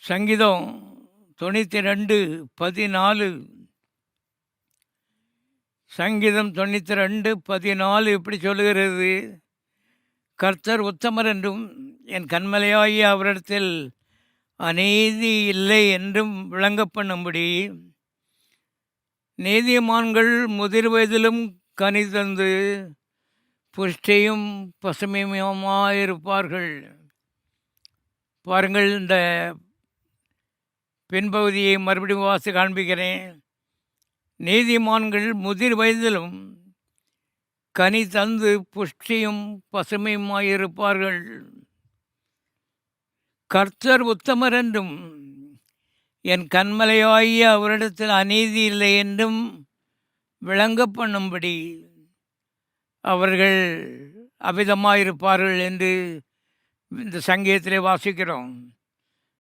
சங்கீதம் 92 14. சங்கீதம் 92 14 இப்படி சொல்லுகிறது: கர்த்தர் உத்தமர் என்றும் என் கன்மலையாகிய அவரிடத்தில் அநீதி இல்லை என்றும் விளங்க பண்ணும்படி நீதிமான்கள் முதிர் வயதிலும் கனி தந்து புஷ்டியும் பசுமையுமாயிருப்பார்கள். பாருங்கள், இந்த பின்பகுதியை மறுபடியும் வாசி காண்பிக்கிறேன். நீதிமான்கள் முதிர் வயதிலும் கனி தந்து புஷ்டியும் பசுமையுமாயிருப்பார்கள். கர்த்தர் உத்தமர் என்றும் என் கன்மலையாகிய அவரிடத்தில் அநீதி இல்லை என்றும் விளங்க பண்ணும்படி அவர்கள் அவிதமாயிருப்பார்கள் என்று இந்த சங்கீதத்திலே வாசிக்கிறோம்.